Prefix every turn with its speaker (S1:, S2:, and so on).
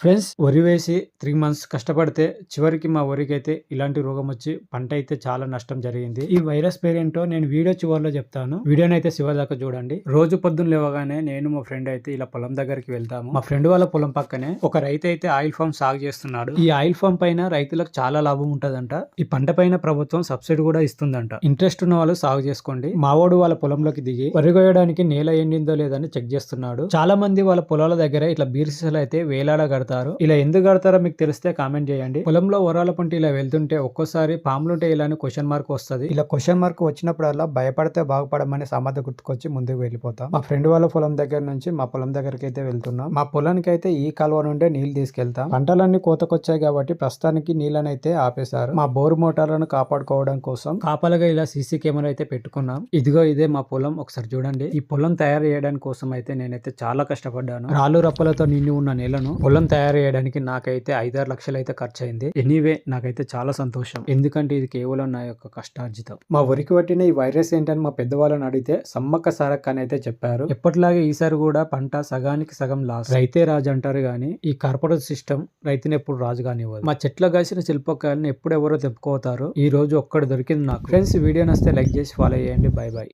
S1: Friends, వరి వేసి 3 months కష్టపడితే చివరికి మా వరికైతే ఇలాంటి రోగం వచ్చి పంట అయితే చాలా నష్టం జరిగింది. ఈ వైరస్ పేరేంటో నేను వీడియో చివరిలో చెప్తాను. వీడియోని అయితే చివరి దాకా చూడండి. రోజు పొద్దున్న లేవగానే నేను మా ఫ్రెండ్ అయితే ఇలా పొలం దగ్గరికి వెళ్తాము. మా ఫ్రెండ్ వాళ్ళ పొలం పక్కనే ఒక రైతు అయితే ఆయిల్ ఫామ్ సాగు చేస్తున్నాడు. ఈ ఆయిల్ ఫామ్ పైన రైతులకు చాలా లాభం ఉంటదంట. ఈ పంట పైన ప్రభుత్వం సబ్సిడీ కూడా ఇస్తుందంట. ఇంట్రెస్ట్ ఉన్న వాళ్ళు సాగు చేసుకోండి. మావోడు వాళ్ళ పొలంలోకి దిగి వరి కోయడానికి నేల ఎండిందో లేదని చెక్ చేస్తున్నాడు. చాలా మంది వాళ్ళ పొలాల దగ్గర ఇట్లా బీర్సీసలు అయితే వేలాడగడతారు. ఇలా ఎందుకు కడతారో మీకు తెలిస్తే కామెంట్ చేయండి. పొలంలో వరాల పంట ఇలా వెళ్తుంటే ఒక్కోసారి పాములుంటే ఇలా క్వశ్చన్ మార్క్ వస్తుంది. ఇలా క్వశ్చన్ మార్క్ వచ్చినప్పుడల్లా భయపడితే బాగుపడమని సామెత గుర్తుకొచ్చి ముందుకు వెళ్ళిపోతాం. మా ఫ్రెండ్ వాళ్ళ పొలం దగ్గర నుంచి మా పొలం దగ్గరికి అయితే వెళ్తున్నాం. మా పొలానికి అయితే ఈ కాలువ నుండే నీళ్లు తీసుకెళ్తాం. పంటలన్నీ కోతకొచ్చాయి కాబట్టి ప్రస్తుతానికి నీళ్ళని అయితే ఆపేశారు. మా బోరు మోటార్లను కాపాడుకోవడం కోసం కాపలుగా ఇలా సీసీ కెమెరా అయితే పెట్టుకున్నాం. ఇదిగో ఇదే మా పొలం, ఒకసారి చూడండి. ఈ పొలం తయారు చేయడానికి కోసం అయితే నేనైతే చాలా కష్టపడ్డాను. రాళ్ళు రప్పలతో నిండి ఉన్న నేలను పొలం తయారు చేయడానికి నాకైతే 5-6 లక్షలు అయితే ఖర్చు అయింది. ఎనీవే నాకైతే చాలా సంతోషం, ఎందుకంటే ఇది కేవలం నా యొక్క కష్టార్జితం. మా వరికి పట్టిన ఈ వైరస్ ఏంటని మా పెద్దవాళ్ళని అడిగితే సమ్మక్క సారక్క అని అయితే చెప్పారు. ఎప్పటిలాగే ఈసారి కూడా పంట సగానికి సగం లాస్. రైతే రాజు అంటారు గానీ ఈ కార్పొరేట్ సిస్టమ్ రైతుని ఎప్పుడు రాజు కానివ్వదు. మా చెట్ల కాసిన శిల్పకాయలను ఎప్పుడు ఎవరో తెప్పుకోతారు. ఈ రోజు ఒక్కడు దొరికింది నాకు. ఫ్రెండ్స్, వీడియో నచ్చితే లైక్ చేసి ఫాలో చేయండి. By by.